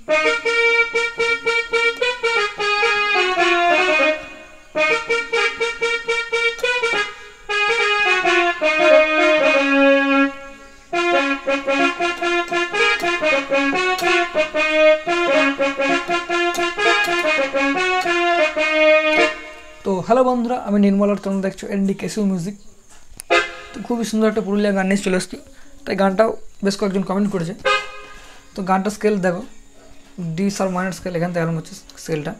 তো হ্যালো বন্ধুরা, আমি নির্মল আর তোমরা দেখছো এনডি কেসিউ মিউজিক। তো খুবই সুন্দর একটা পুরুলিয়া গান নিয়ে চলে এসছি, তাই গানটাও বেশ কয়েকজন কমেন্ট করেছে। তো গানটা স্কেল দেখো, ডি সার মাইনর স্কেল, এখান থেকে আরম্ভ হচ্ছে স্কেলটা।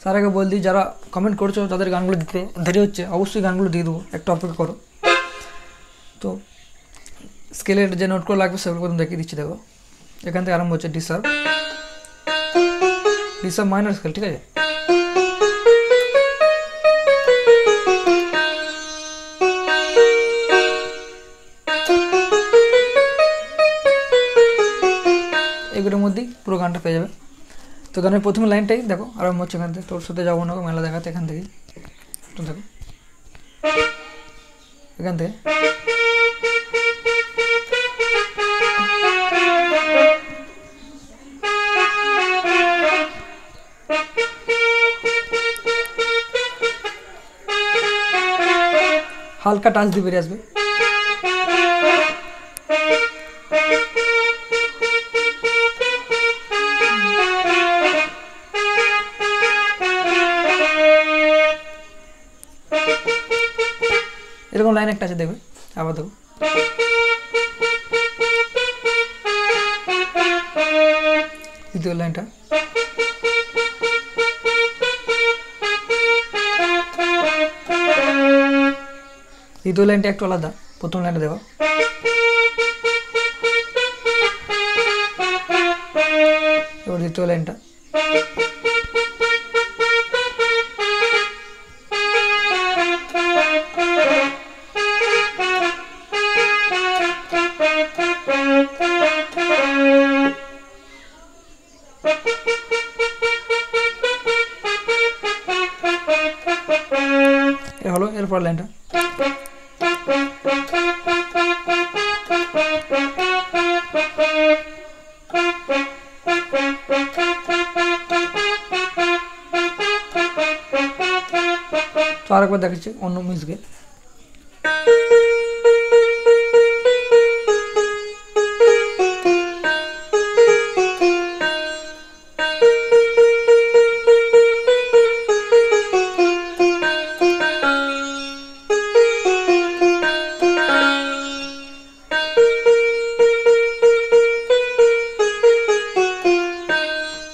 তার আগে বল দিই, যারা কমেন্ট করছো তাদের গানগুলো দিতে দেরি হচ্ছে, অবশ্যই গানগুলো দিয়ে দেবো, একটু অপেক্ষা করো। তো স্কেলের যে নোটগুলো লাগবে সেগুলো প্রথম দেখিয়ে দিচ্ছি। দেখো এখান থেকে আরম্ভ হচ্ছে ডি সার মাইনর স্কেল, ঠিক আছে। এগুলোর মধ্যেই পুরো গানটা পেয়ে যাবে। তো গানের প্রথম লাইনটাই দেখো আরম্ভ হচ্ছে এখান থেকে, তোর সাথে যাবো না মেলা দেখাতে, এখান থেকেই তো দেখো এখান থেকে হালকা টাচ দিয়ে বেরিয়ে আসবে। এরকম লাইন একটা আছে, দেখবে আবার দেখো দ্বিতীয় লাইনটা। দ্বিতীয় লাইনটা একটু আলাদা, প্রথম লাইনটা দেখো। এবার দ্বিতীয় লাইনটা এ হলো। এরপর লাইনটা তো আরেকবার দেখাচ্ছি অন্য মিউজিকে।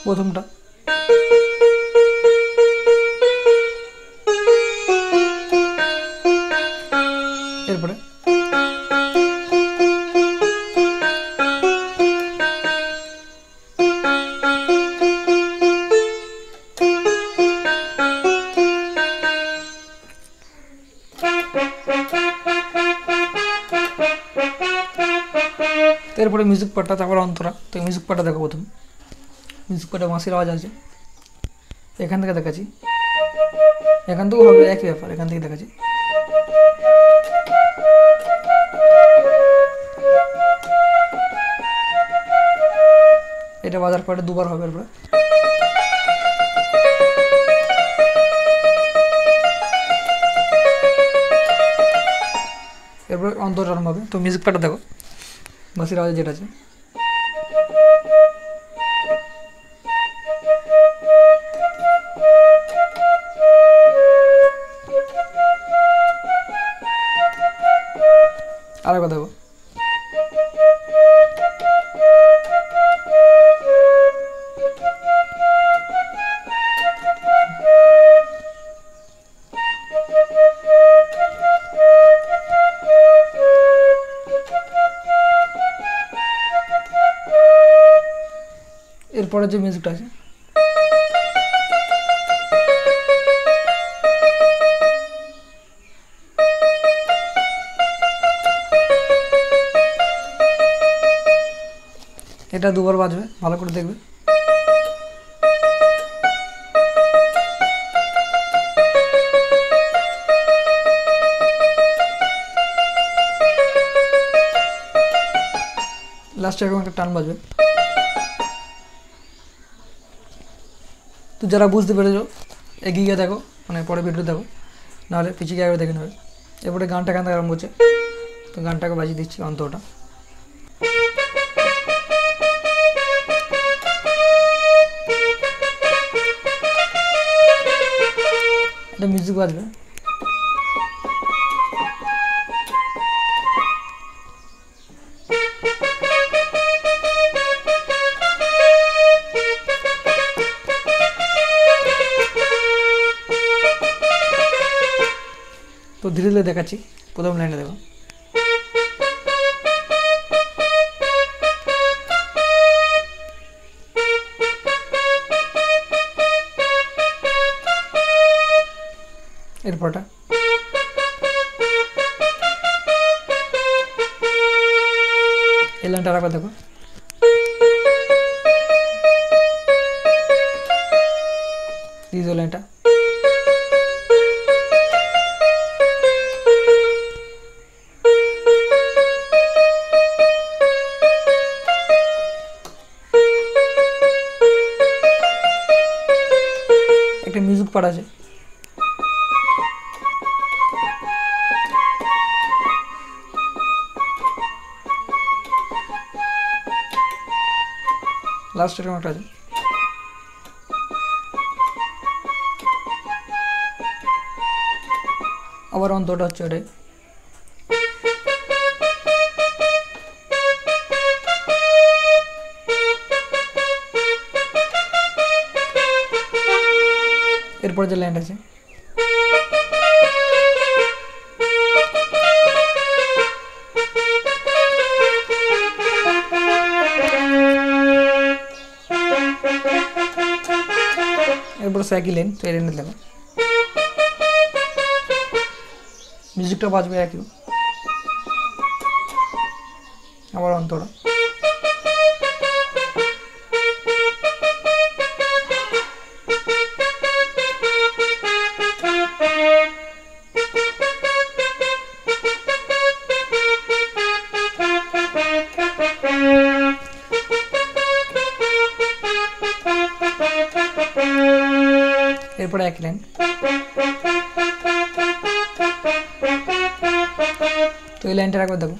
প্রথমটা এরপরে এরপরে মিউজিক পার্টটা, তারপর অন্তরা। তো মিউজিক পার্টটা দেখো, প্রথম মিউজিক পার্টে বাঁশির আওয়াজ আছে, এখান থেকে দেখাচ্ছি, এখান থেকেও হবে একই ব্যাপার, এখান থেকে দেখাচ্ছি। এটা বাজার পরে দুবার হবে। এরপরে অন্তরা আরম্ভ হবে। তো মিউজিক পার্টটা দেখো, বাঁশির আওয়াজ যেটা আছে, আরেকবার দেখো। এরপরে যে মিউজিকটা আছে এটা দুবার বাজবে, ভালো করে দেখবে। লাস্টে এরকম একটা টান বাজবে। তো যারা বুঝতে পেরেছো এগিয়ে গিয়ে দেখো, মানে পরে ভিডিও দেখো, নাহলে পিছিয়ে গিয়ে একবার দেখে নেবে। এরপরে গানটা এখান থেকে আরম্ভ হচ্ছে, তো গানটাকে বাজিয়ে দিচ্ছি অন্তটা। এটা মিউজিক বাজবে, তো ধীরে ধীরে দেখাচ্ছি। প্রথম লাইনে দেখো, এরপরটা এই লাইনটা আরেকবার দেখো, দ্বিতীয় লাইনটা, একটা মিউজিক পার্ট আছে, লাস্ট এরকম একটা আছে। আবার অন্তটা হচ্ছে ওটাই। এরপর যে লাইন আছে এরপর একই লাইন, তো এই লাইনে দেখো মিউজিকটা বাজবে একই, আবার অন্তরা, এরপরে একই লাইন। তো এই লাইনটা একবার দেখো,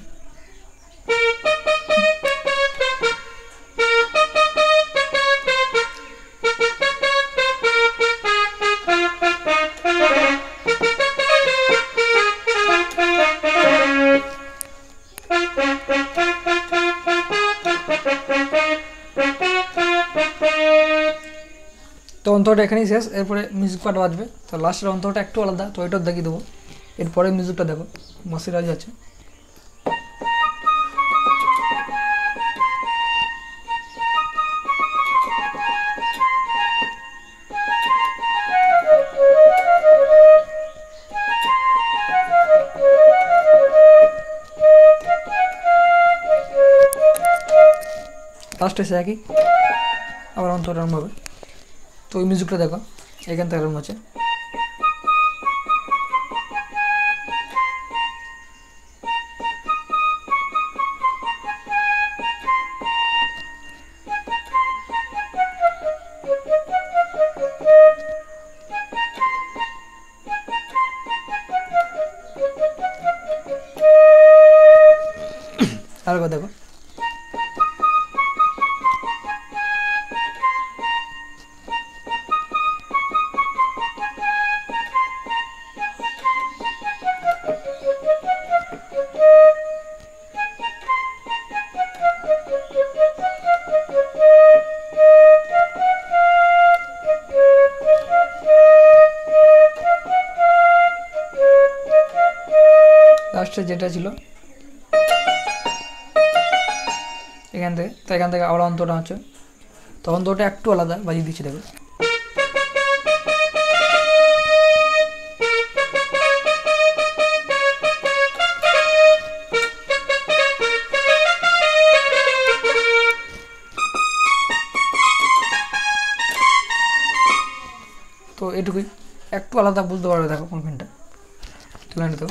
তো অন্তটা এখানেই শেষ। এরপরে মিউজিক পার্ট বাজবে, তো লাস্টের অন্তটা একটু আলাদা, তো ওইটাও দেখিয়ে দেবো। এরপরে মিউজিকটা দেখো, মাসিরাজ আছে, লাস্টে সে একই, আবার অন্তটা আরম্ভ হবে। তো ওই মিউজিকটা দেখো, এখান থেকে আরম্ভ হচ্ছে। আরেকবার দেখো, লাস্টে যেটা ছিল এখান থেকে, তো এখান থেকে আবার অন্তটা হচ্ছে, তো অন্তটা একটু আলাদা বাজিয়ে দিচ্ছি দেখো। তো এটুকুই, একটু আলাদা বুঝতে পারবে দেখো কোন পেনটা, তুলে নিতে।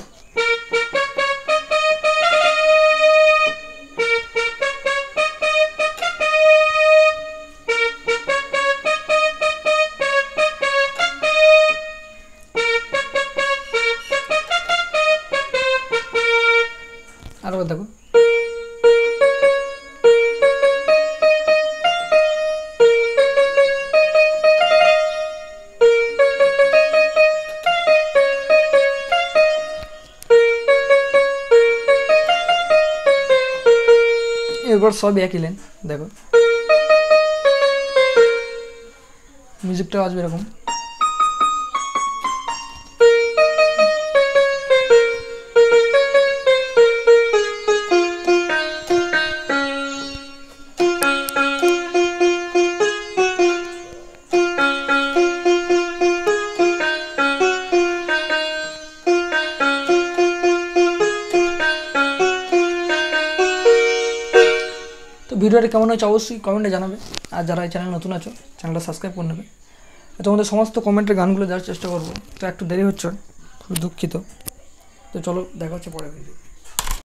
কর্ড সবই একই লাইন। দেখো মিউজিকটাও আসবে এরকম। তো ভিডিওটা কেমন হয়েছে অবশ্যই কমেন্টে জানাবে, আর যারা এই চ্যানেল নতুন আছো চ্যানেলটা সাবস্ক্রাইব করে নেবে। তোমাদের সমস্ত কমেন্টের গানগুলো দেওয়ার চেষ্টা করবো, তো একটু দেরি হচ্ছে, খুব দুঃখিত। তো চলো দেখা হচ্ছে পরের ভিডিও।